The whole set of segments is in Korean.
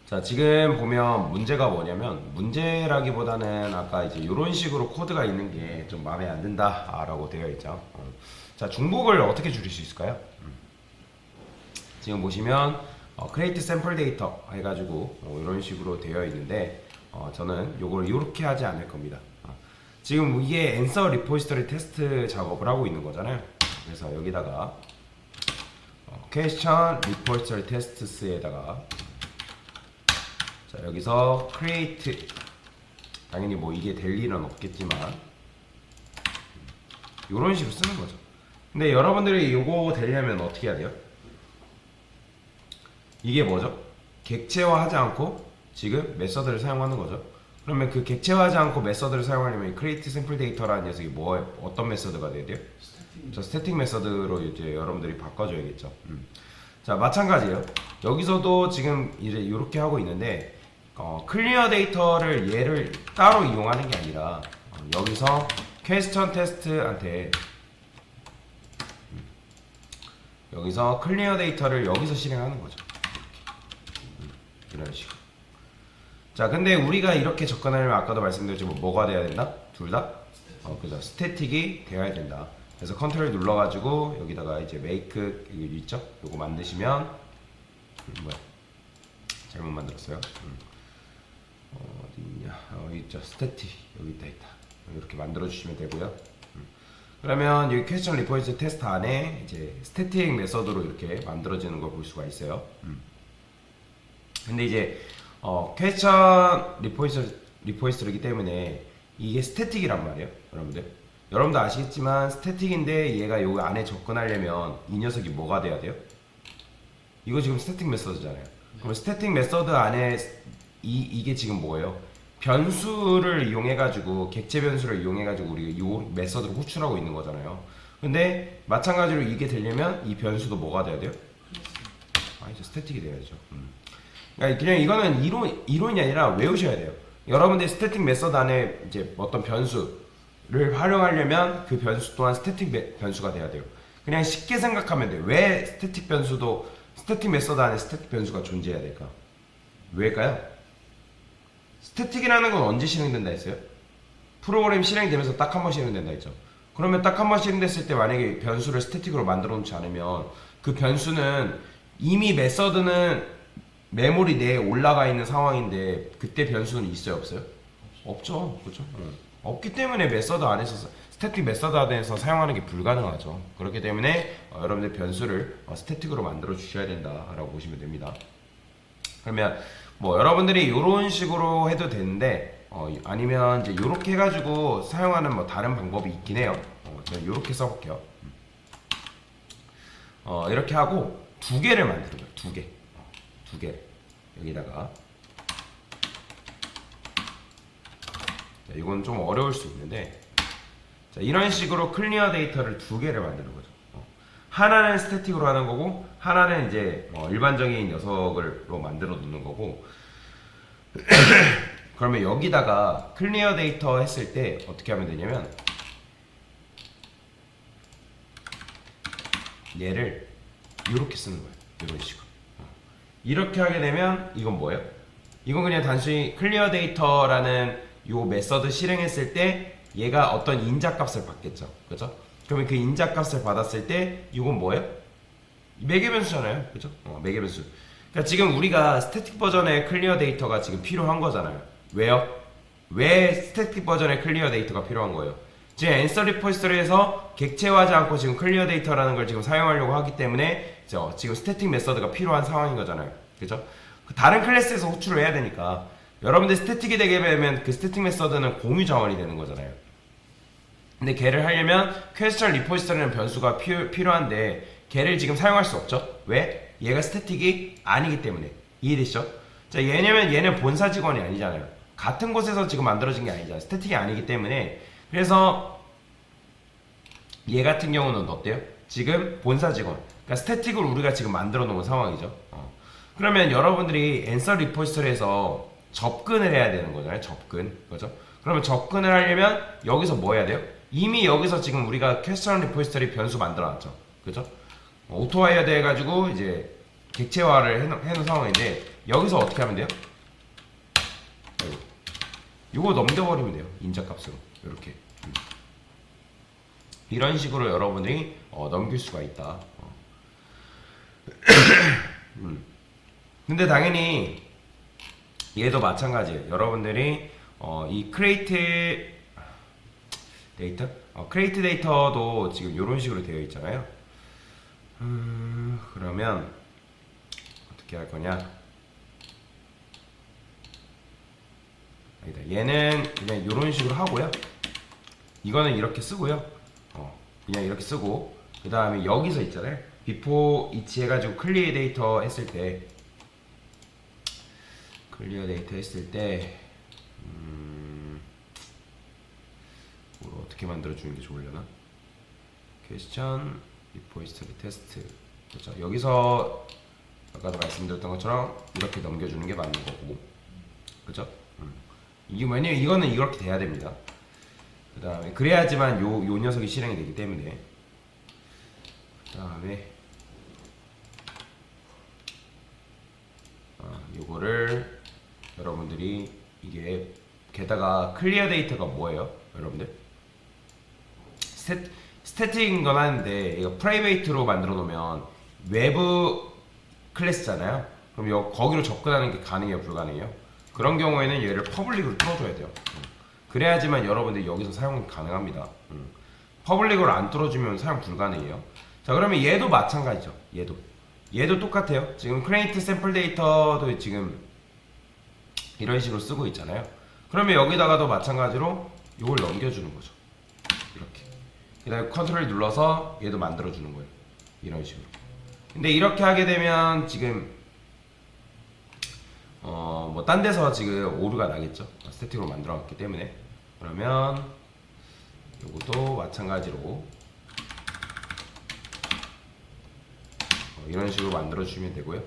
자, 지금 보면 문제가 뭐냐면, 문제라기보다는 아까 이제 이런 식으로 코드가 있는 게 좀 마음에 안 든다라고 되어 있죠. 자, 중복을 어떻게 줄일 수 있을까요? 지금 보시면 create sample data 해가지고 이런 식으로 되어 있는데, 저는 요걸 이렇게 하지 않을 겁니다. 지금 이게 answer repository 테스트 작업을 하고 있는 거잖아요. 그래서 여기다가 question repository tests에다가 자, 여기서 create, 당연히 뭐 이게 될 일은 없겠지만 이런 식으로 쓰는 거죠. 근데 여러분들이 이거 되려면 어떻게 해야 돼요? 이게 뭐죠? 객체화하지 않고 지금 메서드를 사용하는 거죠. 그러면 그 객체화하지 않고 메서드를 사용하려면 create sample data라는 녀석이 어떤 메서드가 돼야 돼요? 저 스태틱 메서드로 이제 여러분들이 바꿔줘야겠죠. 자, 마찬가지예요. 여기서도 지금 이제 이렇게 하고 있는데 클리어 데이터를 얘를 따로 이용하는 게 아니라 여기서 퀘스천 테스트한테 여기서 클리어 데이터를 여기서 실행하는 거죠. 이런 식으로. 자, 근데 우리가 이렇게 접근하려면 아까도 말씀드렸지만 뭐가 돼야 된다? 둘 다? 그죠. 스태틱이 되어야 된다. 그래서 컨트롤 눌러가지고 여기다가 이제 make 이거 있죠? 이거 만드시면 뭐야? 잘못 만들었어요. 어디 있냐? 여기 있죠. 스태틱 여기 있다. 이렇게 만들어 주시면 되고요. 그러면 여기 퀘스천 리포지터리 테스트 안에 이제 스태틱 메서드로 이렇게 만들어지는 걸 볼 수가 있어요. 근데 이제 퀘스천 리포지터리이기 때문에 이게 스태틱이란 말이에요, 여러분들. 여러분도 아시겠지만 스태틱인데 얘가 여기 안에 접근하려면 이 녀석이 뭐가 돼야 돼요? 이거 지금 스태틱 메서드잖아요. 그럼 스태틱 메서드 안에 이게 지금 뭐예요? 변수를 이용해가지고 객체 변수를 이용해가지고 우리가 이 메서드를 호출하고 있는 거잖아요. 근데 마찬가지로 이게 되려면 이 변수도 뭐가 돼야 돼요? 이제 스태틱이 돼야죠. 그러니까 그냥 이거는 이론이 아니라 외우셔야 돼요. 여러분들 스태틱 메서드 안에 이제 어떤 변수를 활용하려면 그 변수 또한 스태틱 변수가 돼야 돼요. 그냥 쉽게 생각하면 돼요. 왜 스태틱 메서드 안에 스태틱 변수가 존재해야 될까? 왜일까요? 스태틱이라는 건 언제 실행된다 했어요? 프로그램 실행되면서 딱 한 번 실행된다 했죠. 그러면 딱 한 번 실행됐을 때 만약에 변수를 스태틱으로 만들어 놓지 않으면 그 변수는 이미 메서드는 메모리 내에 올라가 있는 상황인데 그때 변수는 있어요, 없어요? 없죠. 그렇죠? 없기 때문에 메서드 안에서 스태틱 메서드 안에서 사용하는 게 불가능하죠. 그렇기 때문에 여러분들 변수를 스태틱으로 만들어 주셔야 된다라고 보시면 됩니다. 그러면 뭐 여러분들이 이런 식으로 해도 되는데 아니면 이제 이렇게 해가지고 사용하는 뭐 다른 방법이 있긴 해요. 저는 이렇게 써볼게요. 이렇게 하고 두 개를 만드는 거예요. 두 개. 여기다가 자, 이건 좀 어려울 수 있는데 자, 이런 식으로 클리어 데이터를 두 개를 만드는 거죠. 하나는 스태틱으로 하는 거고 하나는 이제 일반적인 녀석으로 만들어 놓는 거고 그러면 여기다가 클리어 데이터 했을 때 어떻게 하면 되냐면 얘를 이렇게 쓰는 거예요. 이런 식으로. 이렇게 하게 되면 이건 뭐예요? 이건 그냥 단순히 클리어 데이터라는 요 메서드 실행했을 때 얘가 어떤 인자값을 받겠죠. 그죠? 그러면 그 인자값을 받았을 때 이건 뭐예요? 매개 변수잖아요. 그죠? 매개 변수. 그러니까 지금 우리가 스태틱 버전의 클리어 데이터가 지금 필요한 거잖아요. 왜요? 왜 스태틱 버전의 클리어 데이터가 필요한 거예요? 지금 answer repository에서 객체화하지 않고 지금 클리어 데이터라는 걸 지금 사용하려고 하기 때문에 지금 스태틱 메서드가 필요한 상황인 거잖아요. 그죠? 다른 클래스에서 호출을 해야 되니까 여러분들 스태틱이 되게 되면 그 스태틱 메서드는 공유 자원이 되는 거잖아요. 근데 걔를 하려면 퀘스천 리포지터리라는 변수가 필요한데 걔를 지금 사용할 수 없죠. 왜? 얘가 스태틱이 아니기 때문에. 이해되시죠? 자, 얘는 본사 직원이 아니잖아요. 같은 곳에서 지금 만들어진 게 아니잖아요. 스태틱이 아니기 때문에. 그래서 얘 같은 경우는 어때요? 지금 본사 직원. 그러니까 스태틱을 우리가 지금 만들어 놓은 상황이죠. 그러면 여러분들이 answer repository에서 접근을 해야 되는 거잖아요. 그죠? 그러면 접근을 하려면 여기서 뭐 해야 돼요? 이미 여기서 지금 우리가 퀘스천 리포지터리 변수 만들어 놨죠. 그죠? 오토와이어드 해가지고 이제 객체화를 해놓은 상황인데 여기서 어떻게 하면 돼요? 요거 넘겨버리면 돼요. 인자값으로 이렇게 이런 식으로 여러분들이 넘길 수가 있다. 근데 당연히 얘도 마찬가지예요. 여러분들이 이 크리에이트 데이터, 크리에이트 데이터도 지금 이런 식으로 되어 있잖아요. 그러면 어떻게 할 거냐? 아니다. 얘는 그냥 이런 식으로 하고요. 이거는 이렇게 쓰고요. 그냥 이렇게 쓰고 그 다음에 여기서 있잖아요. before each 해가지고 클리어 데이터 했을 때 뭘 어떻게 만들어 주는 게 좋으려나? question before history test. 그렇죠. 여기서 아까도 말씀드렸던 것처럼 이렇게 넘겨주는 게 맞는 거고, 그렇죠? 이게 왜냐면 이거는 이렇게 돼야 됩니다. 그 다음에 그래야지만 요 녀석이 실행이 되기 때문에. 그 다음에 요거를 여러분들이 이게 게다가 클리어 데이터가 뭐예요, 여러분들? 스태틱인 건 하는데 이거 프라이베이트로 만들어 놓으면 외부 클래스잖아요. 그럼 거기로 접근하는 게 가능해요, 불가능해요? 그런 경우에는 얘를 퍼블릭으로 뚫어줘야 돼요. 그래야지만 여러분들이 여기서 사용이 가능합니다. 퍼블릭으로 안 뚫어주면 사용 불가능해요. 자, 그러면 얘도 마찬가지죠. 얘도 똑같아요. 지금 create sample 데이터도 지금 이런 식으로 쓰고 있잖아요. 그러면 여기다가도 마찬가지로 이걸 넘겨주는 거죠. 이렇게. 그 다음에 컨트롤 눌러서 얘도 만들어주는 거예요. 이런 식으로. 근데 이렇게 하게 되면 지금 뭐 딴 데서 지금 오류가 나겠죠. 스태틱으로 만들어 놨기 때문에. 그러면 요것도 마찬가지로 이런 식으로 만들어 주시면 되고요.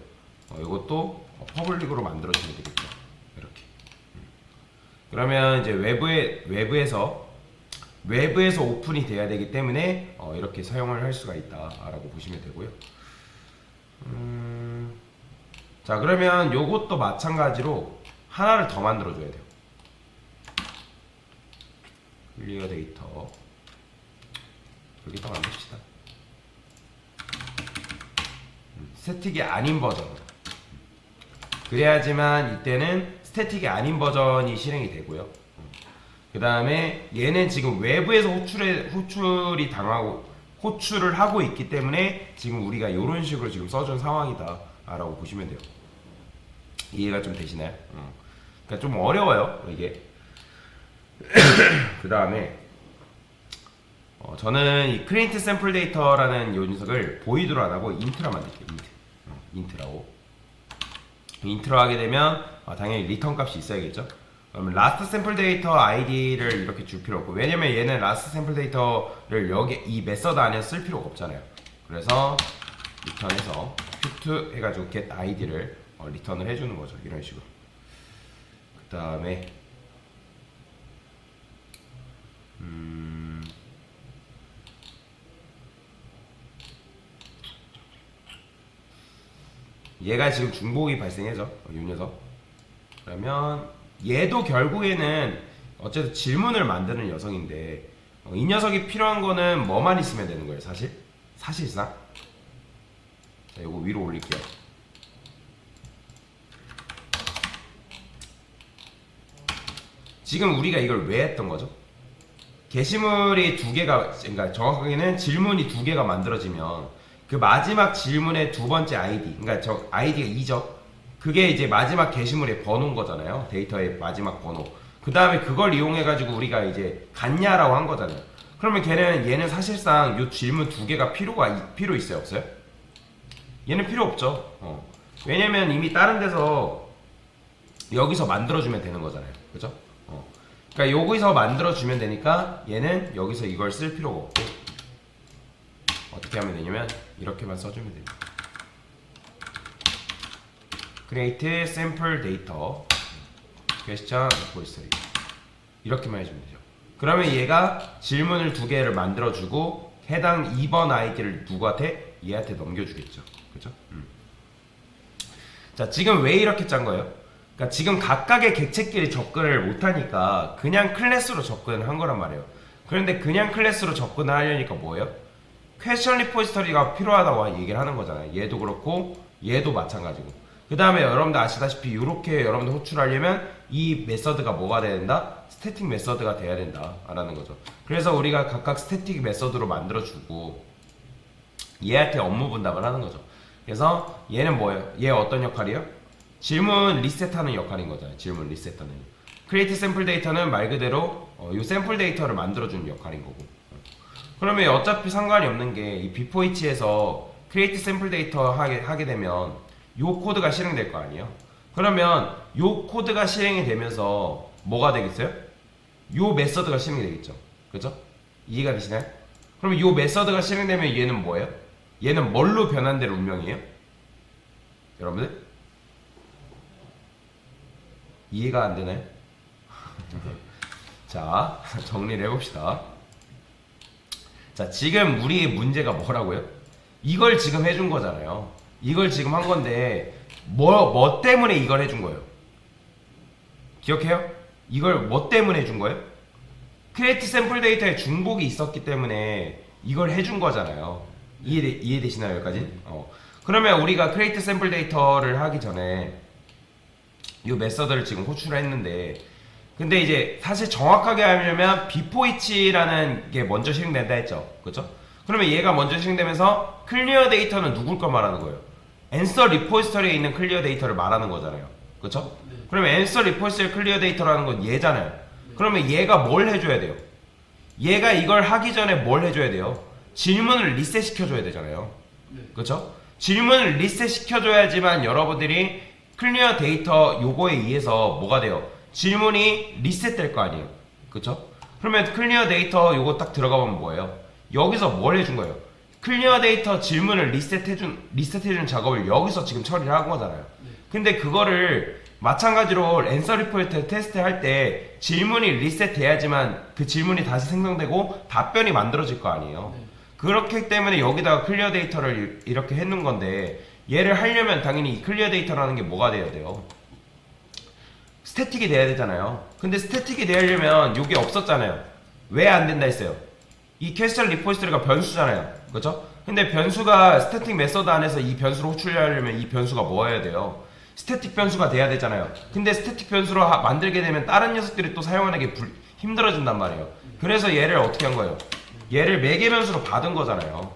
이것도 퍼블릭으로 만들어 주시면 되겠죠. 이렇게. 그러면 이제 외부에서 오픈이 돼야 되기 때문에 이렇게 사용을 할 수가 있다라고 보시면 되고요. 자, 그러면 요것도 마찬가지로 하나를 더 만들어 줘야 돼요. 클리어 데이터 여기다 만듭시다. 스태틱이 아닌 버전으로. 그래야지만 이때는 스태틱이 아닌 버전이 실행이 되고요. 그 다음에 얘는 지금 외부에서 호출이 당하고 호출을 하고 있기 때문에 지금 우리가 이런 식으로 지금 써준 상황이다 라고 보시면 돼요. 이해가 좀 되시나요? 그러니까 좀 어려워요, 이게. 그 다음에 저는 이 create sample data라는 요 녀석을 보이드로 안 하고 인트라 만들게요. 인트라고. 인트로 하게 되면 당연히 리턴 값이 있어야겠죠. 그러면 last sample data id를 이렇게 줄 필요 없고, 왜냐면 얘는 last sample data를 여기 이 메서드 안에 쓸 필요가 없잖아요. 그래서 리턴해서 put 해가지고 get id를 리턴을 해주는 거죠. 이런 식으로. 그 다음에 얘가 지금 중복이 발생해죠. 이 녀석. 그러면 얘도 결국에는 어쨌든 질문을 만드는 녀석인데 이 녀석이 필요한 거는 뭐만 있으면 되는 거예요, 사실상. 자, 요거 위로 올릴게요. 지금 우리가 이걸 왜 했던 거죠? 게시물이 두 개가, 그러니까 정확하게는 질문이 두 개가 만들어지면 그 마지막 질문의 두 번째 아이디, 그러니까 저 아이디가 2죠. 그게 이제 마지막 게시물의 번호인 거잖아요. 데이터의 마지막 번호. 그 다음에 그걸 이용해가지고 우리가 이제 갔냐라고 한 거잖아요. 그러면 얘는 사실상 이 질문 두 개가 필요 있어요, 없어요? 얘는 필요 없죠. 왜냐면 이미 다른 데서 여기서 만들어주면 되는 거잖아요. 그죠? 그러니까 여기서 만들어주면 되니까 얘는 여기서 이걸 쓸 필요가 없고, 어떻게 하면 되냐면 이렇게만 써주면 됩니다. create sample data question history 이렇게만 해주면 되죠. 그러면 얘가 질문을 두 개를 만들어주고 해당 2번 아이디를 누구한테? 얘한테 넘겨주겠죠. 그죠? 자, 지금 왜 이렇게 짠 거예요? 그러니까 지금 각각의 객체끼리 접근을 못하니까 그냥 클래스로 접근을 한 거란 말이에요. 그런데 그냥 클래스로 접근을 하려니까 뭐예요? 퀘스천 리포지터리가 필요하다고 얘기를 하는 거잖아요. 얘도 그렇고 얘도 마찬가지고. 그 다음에 여러분들 아시다시피 이렇게 여러분들 호출하려면 이 메서드가 뭐가 돼야 된다? 스태틱 메서드가 돼야 된다 라는 거죠. 그래서 우리가 각각 스태틱 메서드로 만들어주고 얘한테 업무 분담을 하는 거죠. 그래서 얘는 뭐예요? 얘 어떤 역할이에요? 질문 리셋하는 역할인 거잖아요. 질문 리셋하는. 크리에이트 샘플 데이터는 말 그대로 이 샘플 데이터를 만들어주는 역할인 거고. 그러면 어차피 상관이 없는 게 이 B4H에서 크리에이트 샘플 데이터 하게 되면 요 코드가 실행될 거 아니에요? 그러면 요 코드가 실행이 되면서 뭐가 되겠어요? 요 메서드가 실행이 되겠죠. 그죠? 이해가 되시나요? 그럼 요 메서드가 실행되면 얘는 뭐예요? 얘는 뭘로 변환될 운명이에요? 여러분들? 이해가 안 되나요? 자, 정리를 해봅시다. 자, 지금 우리의 문제가 뭐라고요? 이걸 지금 해준 거잖아요. 이걸 지금 한 건데, 뭐 때문에 이걸 해준 거예요? 기억해요? 이걸 뭐 때문에 해준 거예요? 크리에이트 샘플 데이터에 중복이 있었기 때문에 이걸 해준 거잖아요. 이해되시나요, 여기까지? 그러면 우리가 크리에이트 샘플 데이터를 하기 전에 이 메서드를 지금 호출을 했는데, 근데 이제 사실 정확하게 하려면 B4H라는 게 먼저 실행된다 했죠. 그렇죠? 그러면 얘가 먼저 실행되면서 클리어 데이터는 누굴 거 말하는 거예요? 앤서 리포지터리에 있는 클리어 데이터를 말하는 거잖아요. 그렇죠? 네. 그러면 앤서 리포지터리 클리어 데이터라는 건 얘잖아요. 네. 그러면 얘가 뭘 해줘야 돼요? 얘가 이걸 하기 전에 뭘 해줘야 돼요? 질문을 리셋 시켜줘야 되잖아요. 네. 그렇죠? 질문을 리셋 시켜줘야지만 여러분들이 클리어 데이터 요거에 의해서 뭐가 돼요? 질문이 리셋될 거 아니에요. 그쵸? 그러면 클리어 데이터 요거 딱 들어가 보면 뭐예요? 여기서 뭘 해준 거예요? 클리어 데이터 질문을 리셋해준 작업을 여기서 지금 처리를 한 거잖아요. 근데 그거를 마찬가지로 앤서 리포트 테스트 할 때 질문이 리셋돼야지만 그 질문이 다시 생성되고 답변이 만들어질 거 아니에요. 그렇기 때문에 여기다가 클리어 데이터를 이렇게 해놓은 건데, 얘를 하려면 당연히 이 클리어 데이터라는 게 뭐가 돼야 돼요? 스태틱이 돼야 되잖아요. 근데 스태틱이 되려면 이게 없었잖아요. 왜 안 된다 했어요? 이 퀘스천 리포지터리가 변수잖아요. 그렇죠? 근데 변수가 스태틱 메서드 안에서 이 변수를 호출하려면 이 변수가 뭐여야 돼요? 스태틱 변수가 돼야 되잖아요. 근데 스태틱 변수로 만들게 되면 다른 녀석들이 또 사용하는 게 힘들어진단 말이에요. 그래서 얘를 어떻게 한 거예요? 얘를 매개 변수로 받은 거잖아요.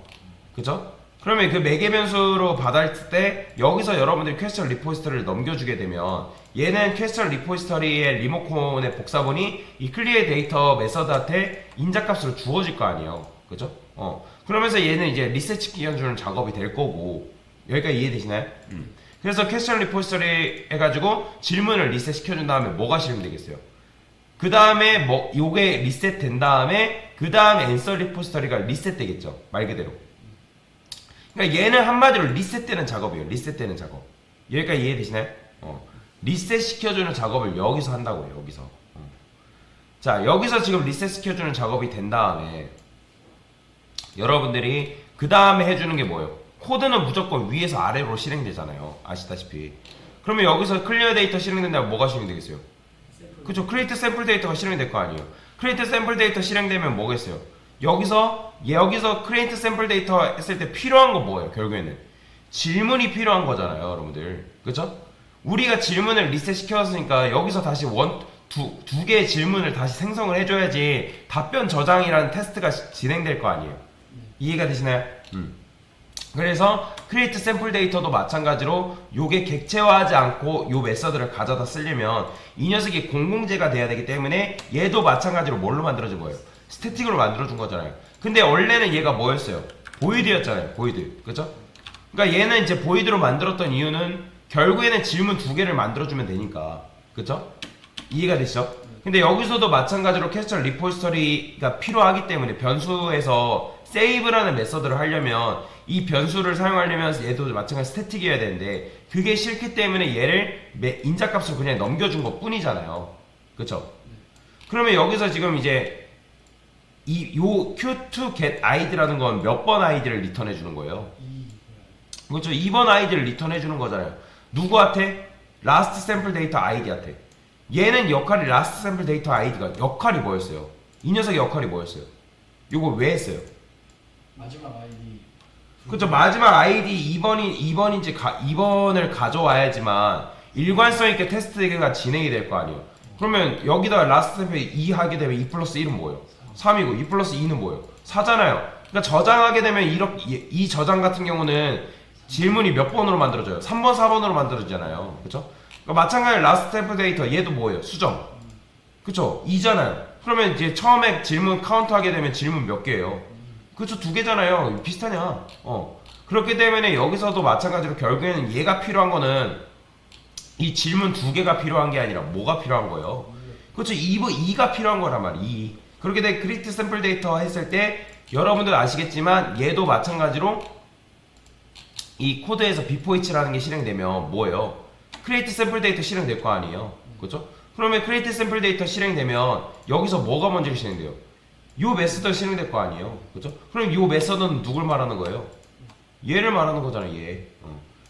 그죠? 그러면 그 매개 변수로 받았을 때 여기서 여러분들이 퀘스천 리포지터리를 넘겨주게 되면 얘는 퀘스천 리포지터리의 리모컨의 복사본이 이 클리어 데이터 메서드한테 인자값으로 주어질 거 아니에요. 그죠? 그러면서 얘는 이제 리셋 시켜주는 작업이 될 거고, 여기까지 이해되시나요? 그래서 퀘스천 리포지터리 해가지고 질문을 리셋 시켜준 다음에 뭐가 실행되겠어요? 그 다음에 뭐 요게 리셋 된 다음에 그 다음에 앤서 리포지터리가 리셋 되겠죠. 말 그대로. 그러니까 얘는 한마디로 리셋되는 작업이에요. 리셋되는 작업. 여기까지 이해되시나요? 리셋 시켜주는 작업을 여기서 한다고요. 여기서. 자, 여기서 지금 리셋 시켜주는 작업이 된 다음에 여러분들이 그 다음에 해주는 게 뭐예요? 코드는 무조건 위에서 아래로 실행되잖아요. 아시다시피. 그러면 여기서 클리어 데이터 실행된다면 뭐가 실행되겠어요? 그쵸? 크리에이트 샘플 데이터가 실행될 거 아니에요. 크리에이트 샘플 데이터 실행되면 뭐겠어요? 여기서 크리에이트 샘플 데이터 했을 때 필요한 건 뭐예요? 결국에는 질문이 필요한 거잖아요, 여러분들. 그쵸? 우리가 질문을 리셋 시켰으니까 여기서 다시 두 개의 질문을 다시 생성을 해줘야지 답변 저장이라는 테스트가 진행될 거 아니에요. 이해가 되시나요? 그래서 크리에이트 샘플 데이터도 마찬가지로 요게 객체화하지 않고 요 메서드를 가져다 쓰려면 이 녀석이 공공재가 돼야 되기 때문에 얘도 마찬가지로 뭘로 만들어진 거예요? 스태틱으로 만들어준 거잖아요. 근데 원래는 얘가 뭐였어요? 보이드였잖아요. 보이드. 그죠? 그러니까 얘는 이제 보이드로 만들었던 이유는 결국에는 질문 두 개를 만들어주면 되니까. 그죠? 이해가 되시죠? 근데 여기서도 마찬가지로 퀘스천 리포지터리가 필요하기 때문에 변수에서 세이브라는 메서드를 하려면 이 변수를 사용하려면 얘도 마찬가지 스태틱이어야 되는데 그게 싫기 때문에 얘를 인자값으로 그냥 넘겨준 것 뿐이잖아요. 그쵸? 그러면 여기서 지금 이제 요 Q2 get id라는 건 몇 번 아이디를 리턴해 주는 거예요? 그렇죠. 2번 아이디를 리턴해 주는 거잖아요. 누구한테? 라스트 샘플 데이터 아이디한테. 얘는 역할이 라스트 샘플 데이터 아이디가 역할이 뭐였어요? 이 녀석의 역할이 뭐였어요? 이거 왜 했어요? 마지막 아이디. 그쵸, 마지막 아이디 2번을 가져와야지만 일관성 있게 테스트가 진행이 될 거 아니에요. 그러면 여기다 라스트 샘플 2 하게 되면 2 플러스 1은 뭐예요? 3이고 2 플러스 2는 뭐예요? 4잖아요. 그러니까 저장하게 되면 이 저장 같은 경우는 질문이 몇 번으로 만들어져요? 3번, 4번으로 만들어지잖아요. 그쵸? 그러니까 마찬가지로 라스트 샘플 데이터 얘도 뭐예요? 수정. 그쵸? 2잖아요. 그러면 이제 처음에 질문 카운트 하게 되면 질문 몇 개예요? 그쵸? 2개잖아요. 비슷하냐? 그렇기 때문에 여기서도 마찬가지로 결국에는 얘가 필요한 거는 이 질문 2개가 필요한 게 아니라 뭐가 필요한 거예요? 그렇죠. 2가 필요한 거란 말이에요. 2. 그렇게 돼 크리에이트 샘플 데이터 했을 때 여러분들 아시겠지만 얘도 마찬가지로 이 코드에서 before each라는 게 실행되면 뭐예요? 크리에이트 샘플 데이터 실행될 거 아니에요. 그렇죠? 그러면 크리에이트 샘플 데이터 실행되면 여기서 뭐가 먼저 실행돼요? 요 메서드 실행될 거 아니에요. 그렇죠? 그럼 요 메서드는 누굴 말하는 거예요? 얘를 말하는 거잖아요. 얘.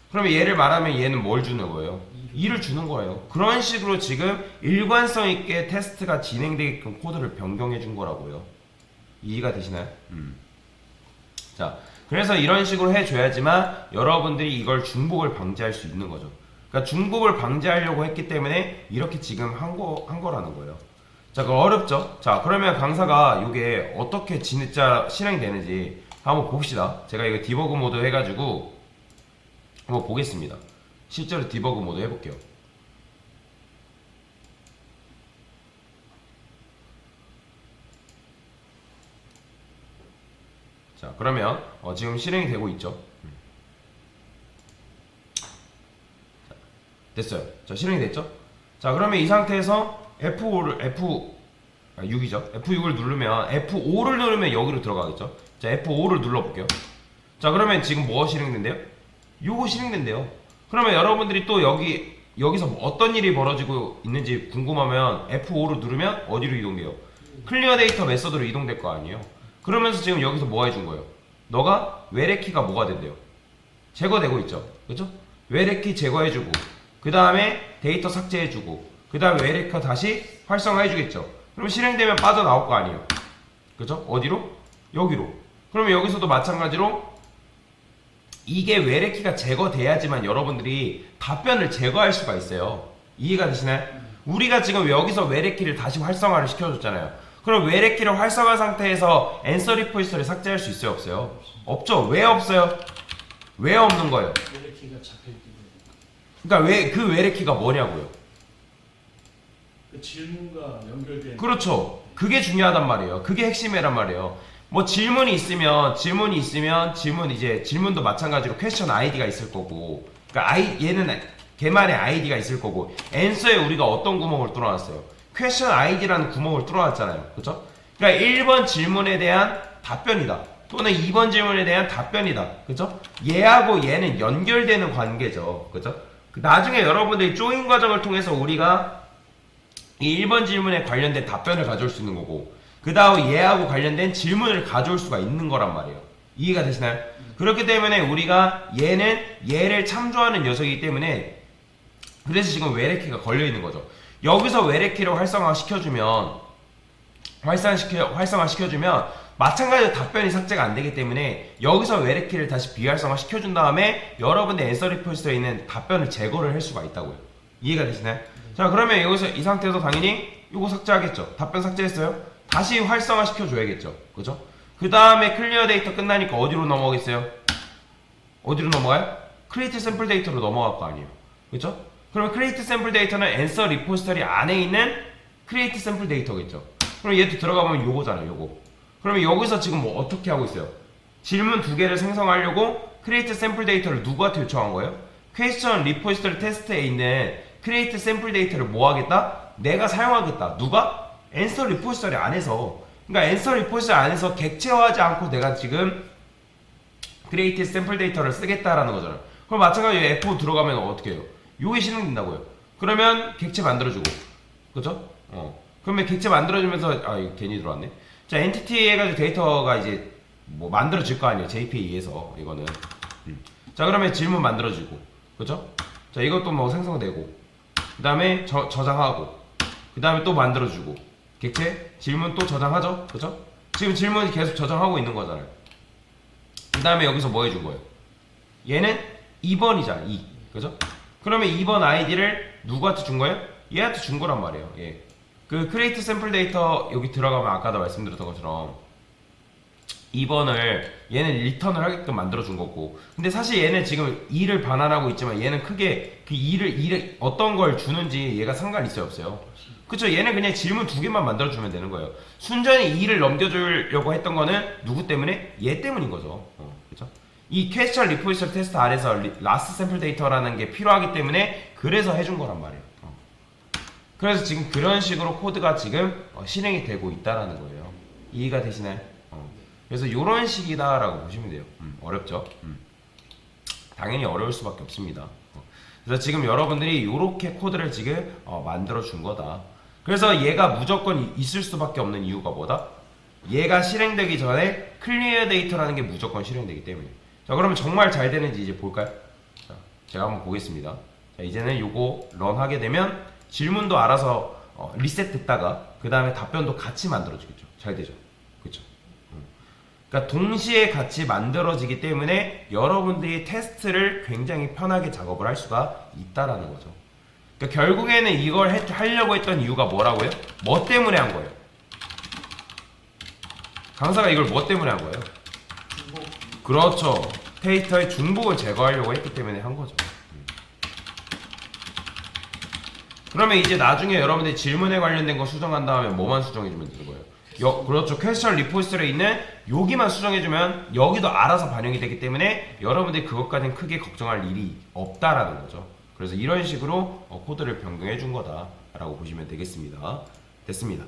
그러면 얘를 말하면 얘는 뭘 주는 거예요? 2를 주는 거예요. 그런 식으로 지금 일관성 있게 테스트가 진행되게끔 코드를 변경해 준 거라고요. 이해가 되시나요? 자, 그래서 이런 식으로 해줘야지만 여러분들이 이걸 중복을 방지할 수 있는 거죠. 그러니까 중복을 방지하려고 했기 때문에 이렇게 지금 한 거라는 거예요. 자, 그럼 어렵죠? 자, 그러면 강사가 이게 어떻게 진짜 실행되는지 한번 봅시다. 제가 이거 디버그 모드 해가지고 한번 보겠습니다. 실제로 디버그 모드 해볼게요. 자, 그러면 지금 실행이 되고 있죠. 자, 됐어요. 자, 실행이 됐죠? 자, 그러면 이 상태에서 F6이죠. F6을 누르면 F5를 누르면 여기로 들어가겠죠. 자, F5를 눌러볼게요. 자, 그러면 지금 뭐가 실행된대요? 요거 실행된대요. 그러면 여러분들이 또 여기서 어떤 일이 벌어지고 있는지 궁금하면 F5로 누르면 어디로 이동돼요? 클리어 데이터 메서드로 이동될 거 아니에요. 그러면서 지금 여기서 뭐 해준 거예요? 너가 외래키가 뭐가 된대요? 제거되고 있죠. 그죠? 외래키 제거해주고 그 다음에 데이터 삭제해주고 그 다음에 외래키가 다시 활성화해주겠죠. 그럼 실행되면 빠져나올 거 아니에요. 그죠? 어디로? 여기로. 그러면 여기서도 마찬가지로 이게 외래키가 제거돼야지만 여러분들이 답변을 제거할 수가 있어요. 이해가 되시나요? 우리가 지금 여기서 외래키를 다시 활성화를 시켜줬잖아요. 그럼 외래키를 활성화 상태에서 answer request를 삭제할 수 있어요? 없어요? 없죠. 왜 없어요? 왜 없는 거예요? 외래키가 잡혀있기 때문에. 그러니까 왜 그 외래키가 뭐냐고요? 그 질문과 연결된. 그렇죠. 그게 중요하단 말이에요. 그게 핵심이란 말이에요. 뭐 질문이 있으면 질문도 마찬가지로 퀘스천 아이디가 있을 거고, 그러니까 얘는 걔만의 아이디가 있을 거고, 앤서에 우리가 어떤 구멍을 뚫어놨어요? 퀘스천 아이디라는 구멍을 뚫어놨잖아요. 그렇죠? 그러니까 1번 질문에 대한 답변이다. 또는 2번 질문에 대한 답변이다. 그렇죠? 얘하고 얘는 연결되는 관계죠. 그렇죠? 나중에 여러분들이 조인 과정을 통해서 우리가 이 1번 질문에 관련된 답변을 가져올 수 있는 거고, 그 다음 얘하고 관련된 질문을 가져올 수가 있는 거란 말이에요. 이해가 되시나요? 그렇기 때문에 우리가 얘를 참조하는 녀석이기 때문에 그래서 지금 외래키가 걸려있는 거죠. 여기서 외래키를 활성화시켜주면 마찬가지로 답변이 삭제가 안 되기 때문에 여기서 외래키를 다시 비활성화 시켜준 다음에 여러분의 앤서 리포스트에 있는 답변을 제거를 할 수가 있다고요. 이해가 되시나요? 자, 그러면 여기서 이 상태에서 당연히 이거 삭제하겠죠. 답변 삭제했어요. 다시 활성화 시켜줘야겠죠. 그죠? 그 다음에 클리어 데이터 끝나니까 어디로 넘어가겠어요? 어디로 넘어가요? 크리에이트 샘플 데이터로 넘어갈 거 아니에요. 그죠? 그럼 크리에이트 샘플 데이터는 앤서 리포지터리 안에 있는 크리에이트 샘플 데이터겠죠. 그럼 얘도 들어가보면 요거잖아요. 요거. 그러면 여기서 지금 뭐 어떻게 하고 있어요? 질문 2개를 생성하려고 크리에이트 샘플 데이터를 누구한테 요청한 거예요? 퀘스천 리포지터리 테스트에 있는 크리에이트 샘플 데이터를 뭐 하겠다? 내가 사용하겠다. 누가? 앤서 리포지터리 안에서. 그러니까 앤서 리포지터리 안에서 객체화하지 않고 내가 지금 크리에이트 샘플 데이터를 쓰겠다라는 거잖아요. 그럼 마찬가지로 F5 들어가면 어떻게 해요? 요게 실행된다고요. 그러면 객체 만들어주고, 그죠? 그러면 객체 만들어주면서 이거 괜히 들어왔네. 자, 엔티티 해가지고 데이터가 이제 뭐 만들어질 거 아니에요. JPE에서 이거는. 자, 그러면 질문 만들어주고, 그죠? 자, 이것도 뭐 생성되고, 그 다음에 저장하고, 그 다음에 또 만들어주고, 객체 질문 또 저장하죠, 그죠? 지금 질문이 계속 저장하고 있는 거잖아요. 그 다음에 여기서 뭐 해준 거예요? 얘는 2번이잖아, 2, 그죠? 그러면 2번 아이디를 누구한테 준 거예요? 얘한테 준 거란 말이에요. 예. 그 create sample data 여기 들어가면 아까도 말씀드렸던 것처럼 2번을 얘는 리턴을 하게끔 만들어 준 거고, 근데 사실 얘는 지금 2를 반환하고 있지만 얘는 크게 그 2를 어떤 걸 주는지 얘가 상관이 있어요, 없어요? 그쵸? 얘는 그냥 질문 2개만 만들어 주면 되는 거예요. 순전히 2를 넘겨주려고 했던 거는 누구 때문에? 얘 때문인 거죠. 그쵸? 이 question repository 테스트 아래서 last sample data라는 게 필요하기 때문에 그래서 해준 거란 말이에요. 그래서 지금 그런 식으로 코드가 지금 실행이 되고 있다라는 거예요. 이해가 되시나요? 그래서 이런 식이다라고 보시면 돼요. 어렵죠? 당연히 어려울 수밖에 없습니다. 그래서 지금 여러분들이 이렇게 코드를 지금 만들어 준 거다. 그래서 얘가 무조건 있을 수밖에 없는 이유가 뭐다? 얘가 실행되기 전에 클리어 데이터라는 게 무조건 실행되기 때문에. 자, 그러면 정말 잘 되는지 이제 볼까요? 자, 제가 한번 보겠습니다. 자, 이제는 요거 런 하게 되면 질문도 알아서 리셋 됐다가 그 다음에 답변도 같이 만들어지겠죠. 잘 되죠. 그렇죠. 그러니까 동시에 같이 만들어지기 때문에 여러분들이 테스트를 굉장히 편하게 작업을 할 수가 있다라는 거죠. 그러니까 결국에는 이걸 하려고 했던 이유가 뭐라고요? 뭐 때문에 한 거예요? 강사가 이걸 뭐 때문에 한 거예요? 중복. 그렇죠. 데이터의 중복을 제거하려고 했기 때문에 한 거죠. 그러면 이제 나중에 여러분들이 질문에 관련된 거 수정한 다음에 뭐만 수정해주면 되는 거예요? 그렇죠. 퀘스천 리포지터리에 있는 여기만 수정해주면 여기도 알아서 반영이 되기 때문에 여러분들이 그것까지는 크게 걱정할 일이 없다라는 거죠. 그래서 이런 식으로 코드를 변경해 준 거다라고 보시면 되겠습니다. 됐습니다.